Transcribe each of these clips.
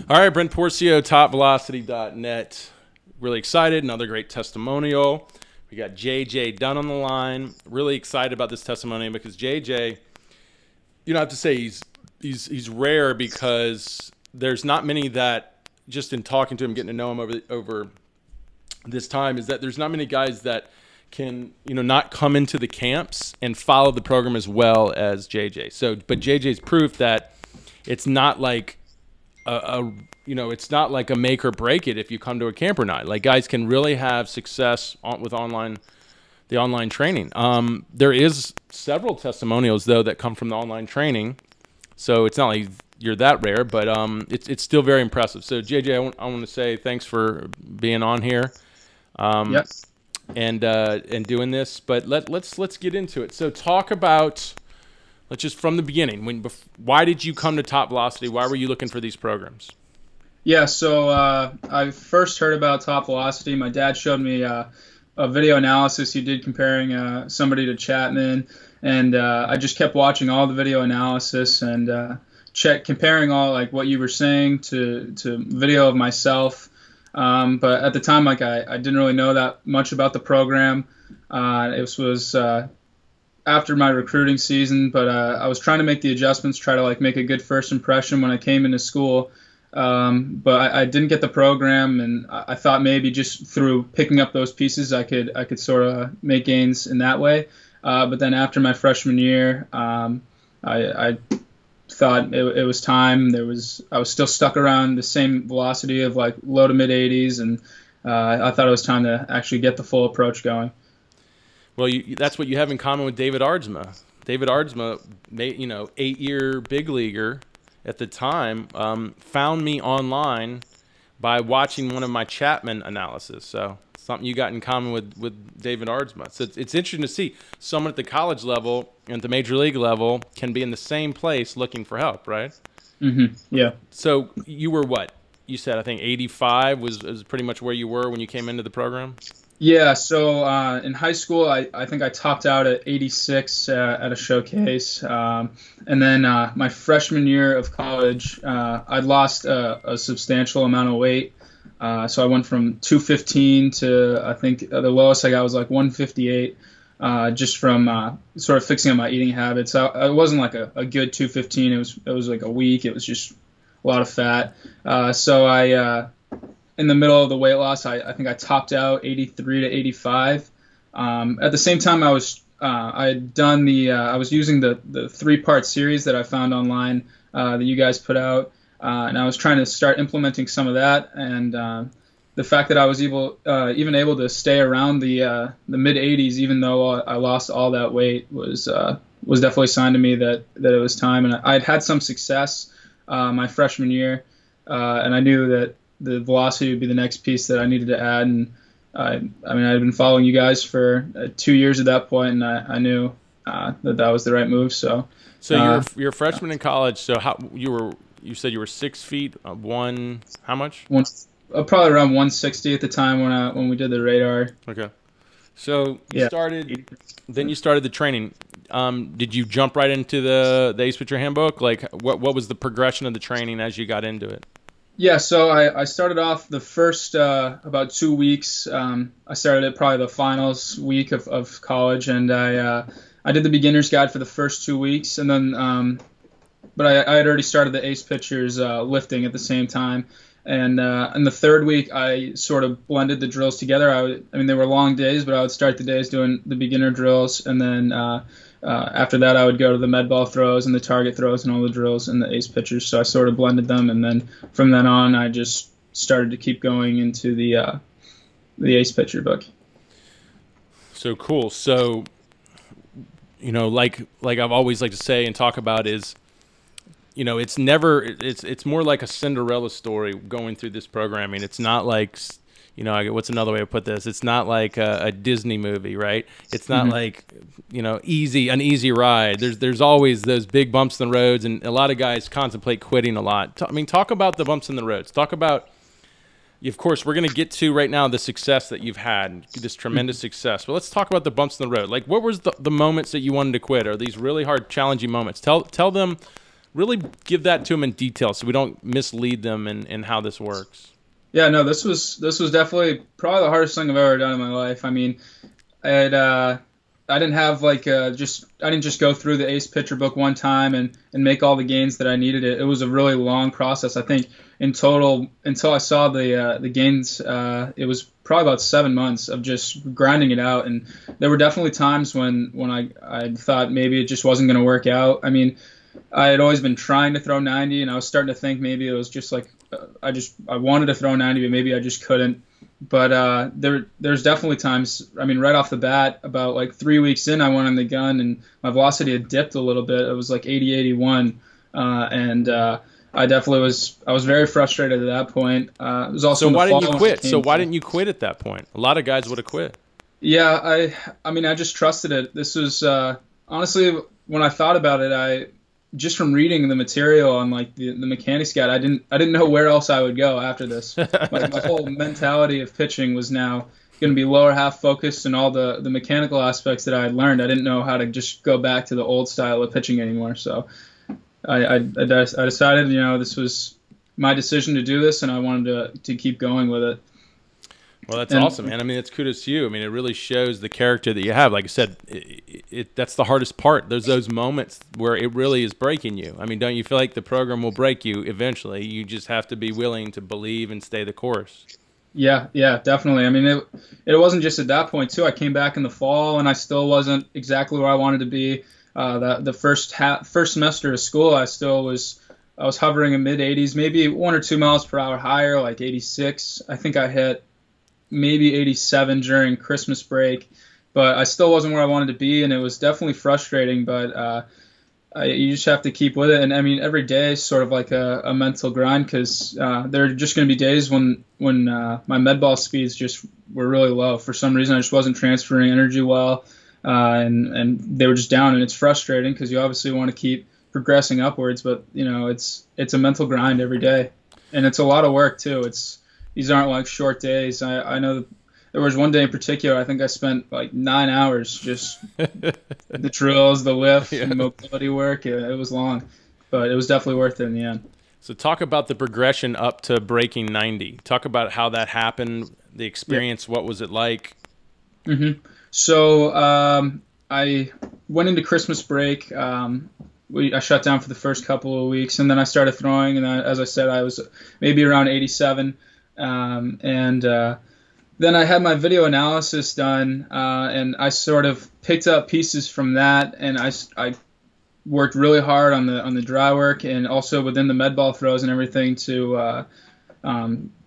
All right, Brent Porcio, TopVelocity.net. Really excited. Another great testimonial. We got JJ Dunn on the line. Really excited about this testimonial because JJ, I have to say he's rare because there's not many that, just in talking to him, getting to know him over this time, is that there's not many guys that can not come into the camps and follow the program as well as JJ. So, but JJ's proof that it's not like it's not like a make or break it if you come to a camp or not. Like, guys can really have success with the online training. There is several testimonials though that come from the online training, so it's not like you're that rare, but it's still very impressive. So JJ, I want to say thanks for being on here, Yes, and doing this. But let's get into it. So talk about. Let's just from the beginning. Why did you come to Top Velocity? Why were you looking for these programs? yeah. So I first heard about Top Velocity. My dad showed me a video analysis he did comparing somebody to Chapman, and I just kept watching all the video analysis and comparing all like what you were saying to video of myself. But at the time, like I didn't really know that much about the program. It was after my recruiting season, but I was trying to make the adjustments, try to like make a good first impression when I came into school. But I didn't get the program, and I thought maybe just through picking up those pieces, I could sort of make gains in that way. But then after my freshman year, I thought it was time. I was still stuck around the same velocity of like low to mid 80s, and I thought it was time to actually get the full approach going. Well, that's what you have in common with David Ardsma. David Ardsma, 8-year big leaguer at the time, found me online by watching one of my Chapman analysis. So something you got in common with David Ardsma. So it's interesting to see someone at the college level and at the major league level can be in the same place looking for help, right? Mm-hmm. Yeah. So you were what? You said, I think 85 was pretty much where you were when you came into the program? Yeah, so in high school, I think I topped out at 86 at a showcase. And then my freshman year of college, I'd lost a substantial amount of weight. So I went from 215 to, I think the lowest I got was like 158, just from sort of fixing up my eating habits. It wasn't like a good 215. It was like a week. It was just a lot of fat. So in the middle of the weight loss, I think I topped out 83 to 85. At the same time, I had done I was using the 3-part series that I found online that you guys put out, and I was trying to start implementing some of that. And the fact that I was even able to stay around the mid 80s, even though I lost all that weight, was definitely a sign to me that it was time. And I'd had some success my freshman year, and I knew that the velocity would be the next piece that I needed to add. And I mean, I'd been following you guys for 2 years at that point, and I knew that was the right move. So you're a freshman in college. So you said you were 6 feet one. How much? Probably around 160 at the time when we did the radar. Okay. So you Yeah. started the training. Did you jump right into the Ace Pitcher Handbook? Like, what was the progression of the training as you got into it? Yeah, so I started off the first about 2 weeks. I started at probably the finals week of college, and I did the beginner's guide for the first 2 weeks, and then but I had already started the Ace Pitchers lifting at the same time, and in the third week I sort of blended the drills together. I mean they were long days, but I would start the days doing the beginner drills, and then after that, I would go to the med ball throws and the target throws and all the drills and the ace pitchers. So I sort of blended them, and then from then on, I just started to keep going into the ace pitcher book. So cool. So, like I've always liked to say and talk about is, it's more like a Cinderella story going through this programming. It's not like, what's another way to put this? It's not like a Disney movie, right? It's not like, an easy ride. There's always those big bumps in the roads, and a lot of guys contemplate quitting a lot. Talk about the bumps in the roads. Talk about, of course, we're going to get to right now the success that you've had, this tremendous success. But let's talk about the bumps in the road. Like, what was the moments that you wanted to quit? Are these really hard, challenging moments? Tell them really give that to them in detail so we don't mislead them in how this works. Yeah, no, this was definitely probably the hardest thing I've ever done in my life. I mean, I didn't have like I didn't just go through the ACE picture book one time and make all the gains that I needed. It was a really long process. I think in total, until I saw the gains, it was probably about 7 months of just grinding it out. And there were definitely times when I thought maybe it just wasn't going to work out. I mean, I had always been trying to throw 90, and I was starting to think maybe it was just like I wanted to throw 90, but maybe I just couldn't. But there's definitely times. I mean, right off the bat, about like 3 weeks in, I went on the gun and my velocity had dipped a little bit. It was like 80, 81, and I definitely was. I was very frustrated at that point. It was also. So why didn't you quit? So why didn't you quit at that point? A lot of guys would have quit. Yeah, I mean, I just trusted it. This was honestly, when I thought about it, just from reading the material on like the mechanics guide, I didn't know where else I would go after this. My whole mentality of pitching was now going to be lower half focused, and all the mechanical aspects that I had learned, I didn't know how to just go back to the old style of pitching anymore. So I decided, this was my decision to do this, and I wanted to keep going with it. Well, that's awesome, man. I mean, it's kudos to you. I mean, it really shows the character that you have. Like I said, that's the hardest part. There's those moments where it really is breaking you. I mean, don't you feel like the program will break you eventually? You just have to be willing to believe and stay the course. Yeah, definitely. I mean, it wasn't just at that point, too. I came back in the fall, and I still wasn't exactly where I wanted to be. The first semester of school, I was hovering in mid-80s, maybe 1 or 2 miles per hour higher, like 86. I think I hit maybe 87 during Christmas break, but I still wasn't where I wanted to be, and it was definitely frustrating, but you just have to keep with it. And I mean, every day is sort of like a mental grind, because there are just going to be days when my med ball speeds just were really low. For some reason, I just wasn't transferring energy well, and they were just down, and it's frustrating because you obviously want to keep progressing upwards, but it's a mental grind every day, and it's a lot of work too. These aren't like short days. I know there was one day in particular, I think I spent like 9 hours just the drills, the lift, and mobility work. It was long, but it was definitely worth it in the end. So talk about the progression up to breaking 90. Talk about how that happened, the experience. What was it like? Mm-hmm. So I went into Christmas break. I shut down for the first couple of weeks, and then I started throwing. And as I said, I was maybe around 87. Then I had my video analysis done, and I sort of picked up pieces from that, and I worked really hard on the dry work and also within the med ball throws and everything to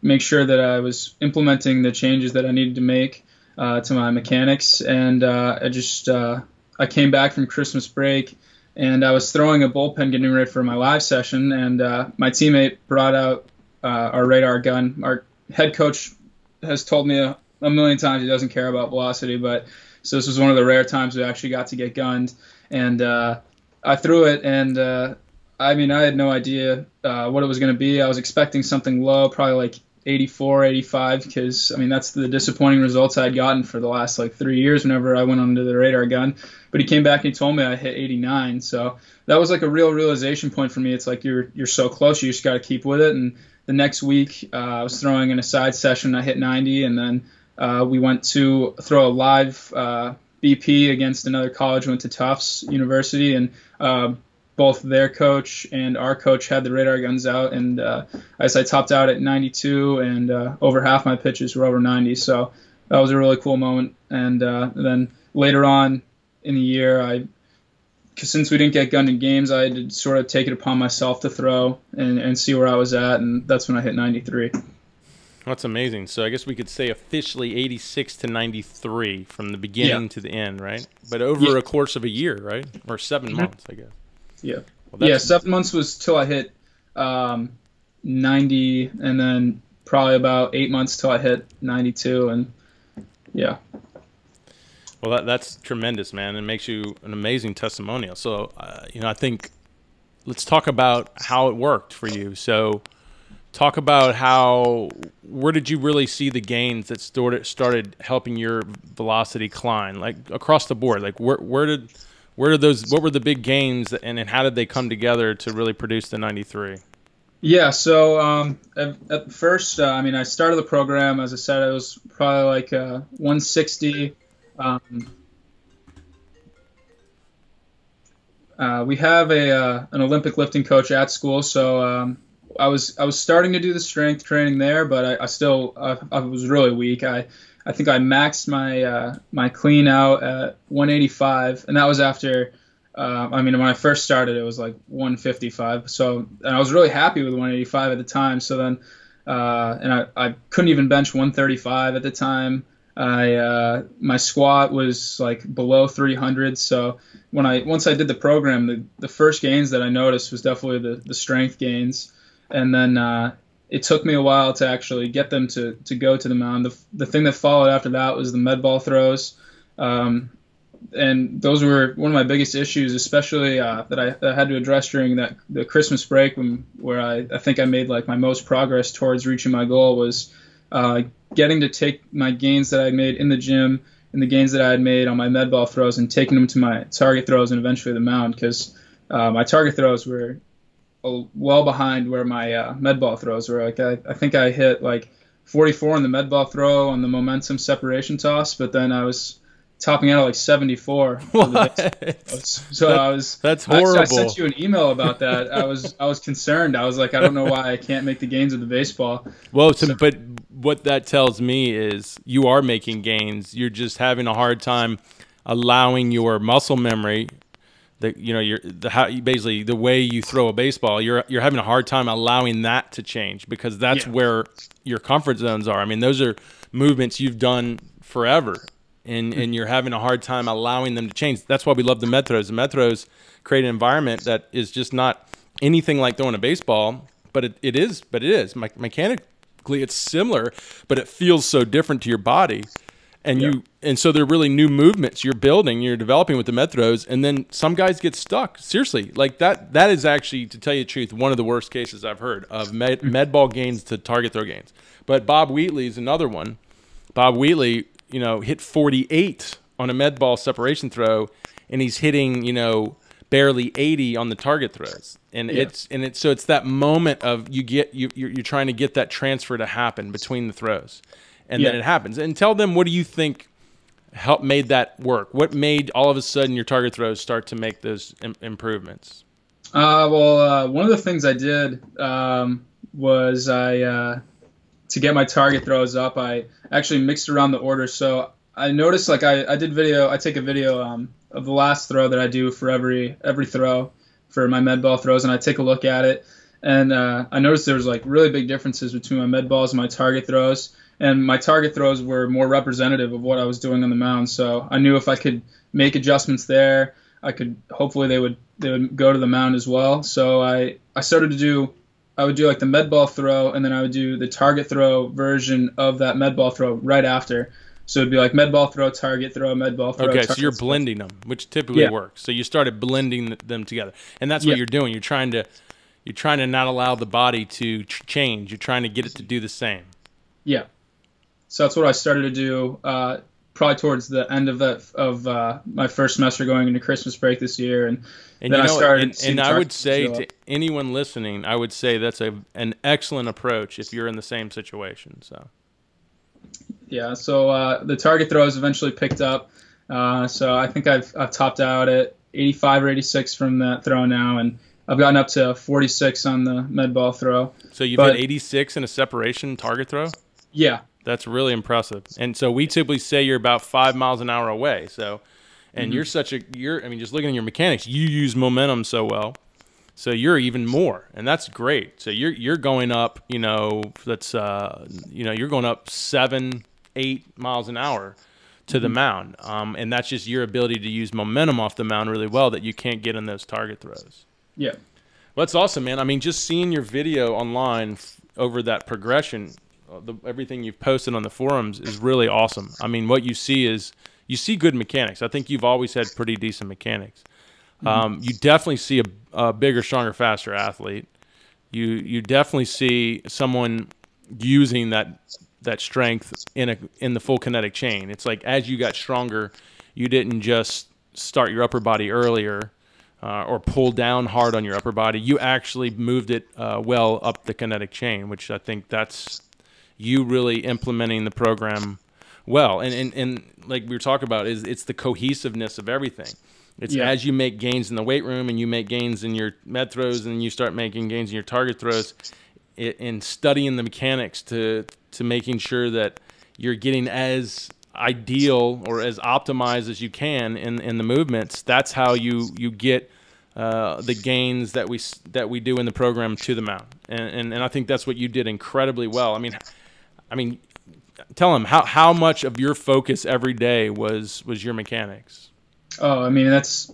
make sure that I was implementing the changes that I needed to make to my mechanics. And I came back from Christmas break, and I was throwing a bullpen getting ready for my live session, and my teammate brought out our radar gun. Our head coach has told me a million times he doesn't care about velocity, so this was one of the rare times we actually got to get gunned, and I threw it, and I mean, I had no idea what it was going to be. I was expecting something low, probably like 84, 85, because I mean, that's the disappointing results I had gotten for the last like 3 years whenever I went under the radar gun. But he came back and he told me I hit 89, so that was like a real realization point for me. It's like you're so close, you just got to keep with it. And the next week, I was throwing in a side session, I hit 90, and then we went to throw a live BP against another college. Went to Tufts University, and both their coach and our coach had the radar guns out, and I topped out at 92, and over half my pitches were over 90. So that was a really cool moment. And then later on in the year, since we didn't get gunned in games, I had to sort of take it upon myself to throw and see where I was at, and that's when I hit 93. That's amazing. So I guess we could say officially 86 to 93 from the beginning to the end, right? But over a course of a year, right? Or 7 months, I guess. Yeah. Well, 7 months was till I hit 90, and then probably about 8 months till I hit 92, and yeah. Well, that's tremendous, man. It makes you an amazing testimonial. So, I think let's talk about how it worked for you. So talk about where did you really see the gains that started helping your velocity climb, like across the board? Like what What were the big gains, and how did they come together to really produce the 93? Yeah, so at first, I mean, I started the program, as I said, it was probably like 160. Um, we have an Olympic lifting coach at school, so I was starting to do the strength training there, but I was really weak. I think I maxed my clean out at 185, and that was after. I mean, when I first started, it was like 155. So, and I was really happy with 185 at the time. So then, and I couldn't even bench 135 at the time. My squat was like below 300. So once I did the program, the first gains that I noticed was definitely the strength gains. And then, it took me a while to actually get them to go to the mound. The thing that followed after that was the med ball throws. And those were one of my biggest issues, especially that I had to address during the Christmas break, where I think I made like my most progress towards reaching my goal was getting to take my gains that I had made in the gym and the gains that I had made on my med ball throws and taking them to my target throws and eventually the mound, because my target throws were well behind where my med ball throws were. Like I think I hit like 44 on the med ball throw on the momentum separation toss, but then I was topping out at like 74. So that's horrible. I sent you an email about that. I was concerned. I was like, I don't know why I can't make the gains of the baseball. Well, but what that tells me is you are making gains. You're just having a hard time allowing your muscle memory, basically the way you throw a baseball. You're having a hard time allowing that to change, because that's where your comfort zones are. I mean, those are movements you've done forever. And you're having a hard time allowing them to change. That's why we love the med throws. The med throws create an environment that is just not anything like throwing a baseball, but it is. Mechanically, it's similar, but it feels so different to your body. And so they're really new movements you're building, you're developing with the med throws, and then some guys get stuck. Seriously, like that is actually, to tell you the truth, one of the worst cases I've heard of med ball gains to target throw gains. But Bob Wheatley is another one. Bob Wheatley, hit 48 on a med ball separation throw, and he's hitting, barely 80 on the target throws. And so it's that moment of you're trying to get that transfer to happen between the throws, and then it happens. And tell them, what do you think made that work? What made all of a sudden your target throws start to make those improvements? One of the things I did was to get my target throws up, I actually mixed around the order. So I noticed, like I take a video of the last throw that I do for every throw for my med ball throws, and I take a look at it, and I noticed there was like really big differences between my med balls and my target throws, and my target throws were more representative of what I was doing on the mound. So I knew if I could make adjustments there, hopefully they would go to the mound as well. So I would do like the med ball throw, and then I would do the target throw version of that med ball throw right after. So it'd be like med ball throw, target throw, med ball throw. Okay, so you're blending them, which typically works. So you started blending them together, and that's what you're doing. You're trying to not allow the body to change. You're trying to get it to do the same. Yeah. So that's what I started to do. Probably towards the end of my first semester going into Christmas break this year, and then I started. And I would say to anyone listening, I would say that's an excellent approach if you're in the same situation. So. Yeah. So the target throws eventually picked up. So I think I've topped out at 85 or 86 from that throw now, and I've gotten up to 46 on the med ball throw. So you've hit 86 in a separation target throw? Yeah. That's really impressive. And so we typically say you're about 5 miles an hour away. So, and just looking at your mechanics, you use momentum so well. So you're even more, and that's great. So you're going up, you're going up 7, 8 miles an hour to the mound. And that's just your ability to use momentum off the mound really well that you can't get in those target throws. Yeah. Well, that's awesome, man. I mean, just seeing your video online over that progression, everything you've posted on the forums is really awesome. I mean, what you see good mechanics. I think you've always had pretty decent mechanics. You definitely see a bigger, stronger, faster athlete. You definitely see someone using that strength in the full kinetic chain. It's like as you got stronger, you didn't just start your upper body earlier or pull down hard on your upper body. You actually moved it well up the kinetic chain, which I think that's you really implementing the program well. And like we were talking about, it's the cohesiveness of everything. It's as you make gains in the weight room and you make gains in your med throws and you start making gains in your target throws, in studying the mechanics to making sure that you're getting as ideal or as optimized as you can in the movements. That's how you get the gains that we do in the program to the mount. And I think that's what you did incredibly well. I mean, tell them how much of your focus every day was your mechanics. Oh, I mean, that's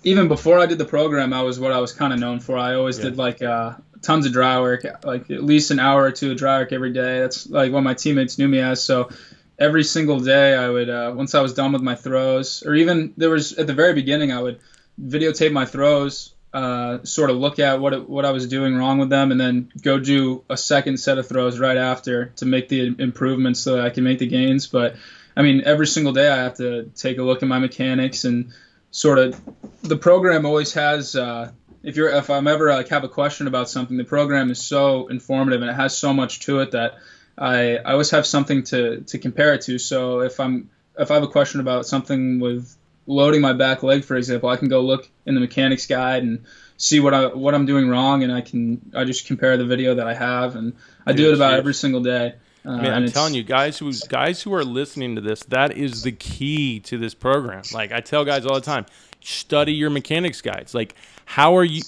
even before I did the program, I was what I was kind of known for. I always did like tons of dry work, like at least an hour or two of dry work every day. That's like what my teammates knew me as. So every single day I would, once I was done with my throws, or even there was at the very beginning, I would videotape my throws, sort of look at what I was doing wrong with them, and then go do a second set of throws right after to make the improvements so that I can make the gains. But I mean, every single day I have to take a look at my mechanics and sort of the program always has. If I'm ever like have a question about something, the program is so informative and it has so much to it that I always have something to compare it to. So if I have a question about something with loading my back leg, for example, I can go look in the mechanics guide and see what I'm doing wrong, and I just compare the video that I have, and I do it about every single day. I'm telling you, guys who are listening to this, that is the key to this program. Like I tell guys all the time, study your mechanics guides. Like how are you?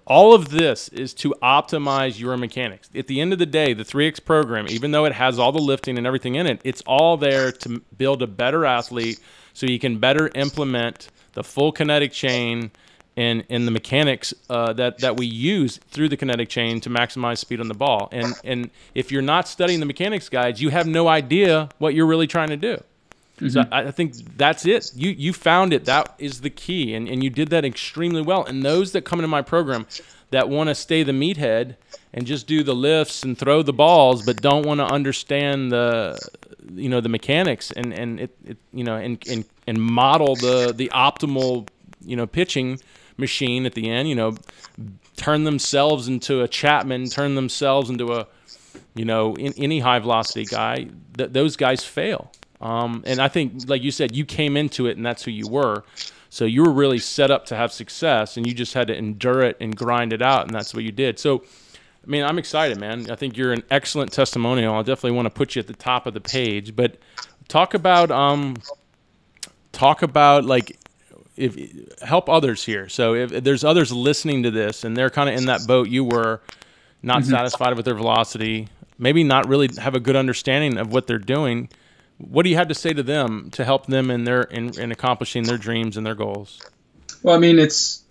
All of this is to optimize your mechanics. At the end of the day, the 3X program, even though it has all the lifting and everything in it, it's all there to build a better athlete so you can better implement the full kinetic chain and the mechanics that we use through the kinetic chain to maximize speed on the ball. And if you're not studying the mechanics guides, you have no idea what you're really trying to do. Mm-hmm. So I think that's it. You found it. That is the key, and you did that extremely well. And those that come into my program that want to stay the meathead and just do the lifts and throw the balls, but don't want to understand the mechanics and model the optimal pitching machine at the end, turn themselves into a Chapman, turn themselves into a any high velocity guy, those guys fail. And I think, like you said, you came into it and that's who you were. So you were really set up to have success, and you just had to endure it and grind it out, and that's what you did. So, I mean, I'm excited, man. I think you're an excellent testimonial. I definitely want to put you at the top of the page. But talk about like, help others here. So if there's others listening to this and they're kind of in that boat you were, not satisfied with their velocity, maybe not really have a good understanding of what they're doing, what do you have to say to them to help them in accomplishing their dreams and their goals? Well, I mean, it's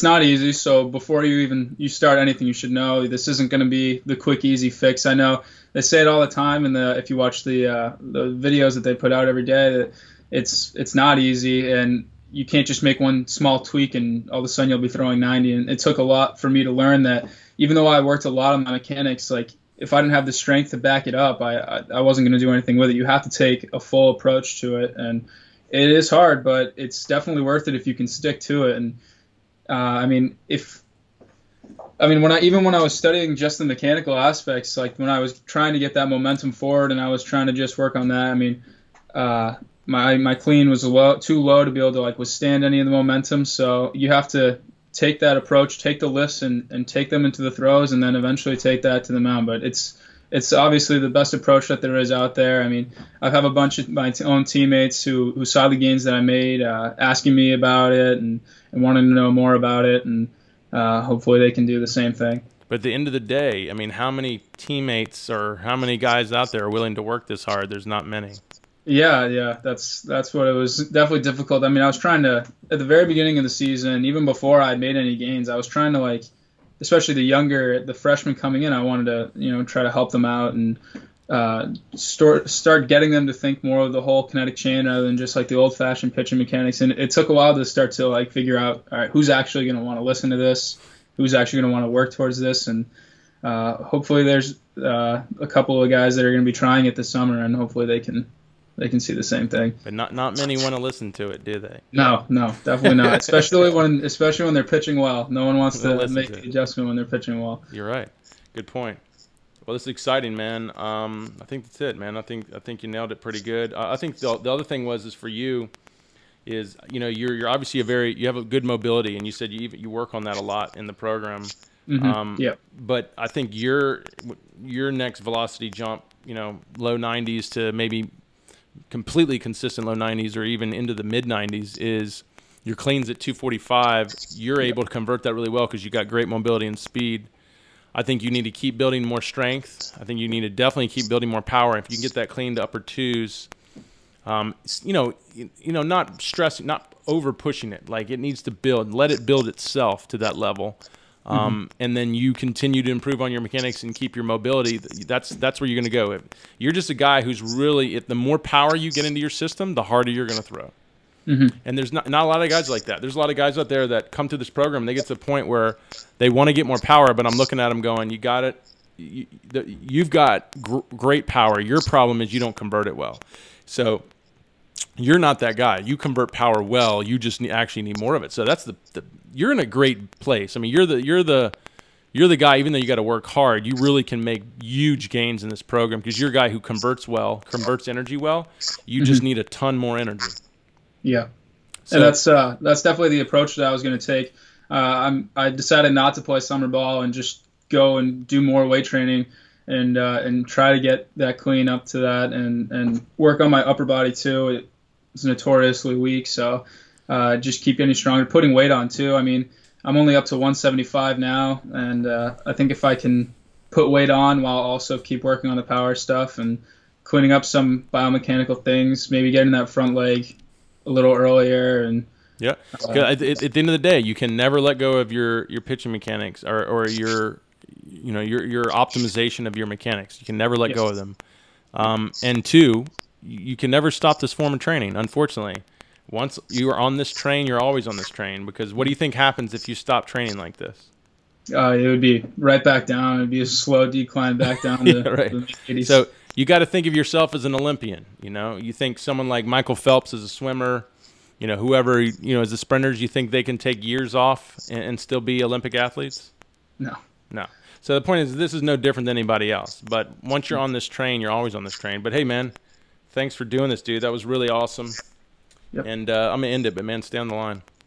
not easy. So before you start anything, you should know this isn't going to be the quick, easy fix. I know they say it all the time, and if you watch the videos that they put out every day, that it's not easy, and you can't just make one small tweak and all of a sudden you'll be throwing 90. And it took a lot for me to learn that. Even though I worked a lot on my mechanics, like if I didn't have the strength to back it up, I wasn't going to do anything with it. You have to take a full approach to it, and it is hard, but it's definitely worth it if you can stick to it. And when I was studying just the mechanical aspects, like when I was trying to get that momentum forward and I was trying to just work on that, my clean was too low to be able to like withstand any of the momentum. So you have to take that approach, take the lifts and take them into the throws, and then eventually take that to the mound. But it's obviously the best approach that there is out there. I mean, I have a bunch of my own teammates who saw the gains that I made, asking me about it and wanting to know more about it, and hopefully they can do the same thing. But at the end of the day, I mean, how many teammates or how many guys out there are willing to work this hard? There's not many. Yeah, that's what it was. Definitely difficult. I mean, I was trying to, at the very beginning of the season, even before I had made any gains, I was trying to, like, especially the freshmen coming in, I wanted to, try to help them out and start getting them to think more of the whole kinetic chain rather than just like the old-fashioned pitching mechanics. And it took a while to start to like figure out, all right, who's actually going to want to listen to this, who's actually going to want to work towards this, and hopefully there's a couple of guys that are going to be trying it this summer, and hopefully they can they can see the same thing. But not many want to listen to it, do they? No, definitely not. Especially when they're pitching well. No one wants to make the adjustment when they're pitching well. You're right. Good point. Well, this is exciting, man. I think that's it, man. I think you nailed it pretty good. I think the other thing is for you is, you know, you're obviously you have a good mobility, and you said you work on that a lot in the program. Yeah. But I think your next velocity jump, you know, low 90s to maybe completely consistent low 90s or even into the mid 90s is your cleans at 245. You're able to convert that really well because you got great mobility and speed. I think you need to keep building more strength. I think you need to definitely keep building more power. If you can get that clean to upper twos, you know, not stressing, not over pushing it. Like, it needs to build, let it build itself to that level. And then you continue to improve on your mechanics and keep your mobility. That's where you're going to go. You're just a guy who's really, the more power you get into your system, the harder you're going to throw. And there's not a lot of guys like that. There's a lot of guys out there that come to this program and they get to the point where they want to get more power, but I'm looking at them going, you got it. You've got great power. Your problem is you don't convert it well. So you're not that guy. You convert power well. You just actually need more of it. So that's you're in a great place. I mean, you're the guy, even though you got to work hard, you really can make huge gains in this program because you're a guy who converts energy well. You just need a ton more energy. Yeah. So, and that's definitely the approach that I was going to take. I decided not to play summer ball and just go and do more weight training and try to get that clean up to that and work on my upper body too. It's notoriously weak, so just keep getting stronger, putting weight on too. I mean, I'm only up to 175 now, and I think if I can put weight on while also keep working on the power stuff and cleaning up some biomechanical things, maybe getting that front leg a little earlier. And yeah, at the end of the day, you can never let go of your pitching mechanics or your optimization of your mechanics. You can never let go of them. And two, you can never stop this form of training, unfortunately. Once you are on this train, you're always on this train, because what do you think happens if you stop training like this? It would be right back down. It would be a slow decline back down to right. the 80s. So you got to think of yourself as an Olympian. You know, you think someone like Michael Phelps is a swimmer, you know, whoever, you know, as the sprinters, you think they can take years off and still be Olympic athletes? No. So the point is, this is no different than anybody else. But once you're on this train, you're always on this train. But hey, man, thanks for doing this, dude. That was really awesome. Yep. And I'm going to end it, but man, stay on the line.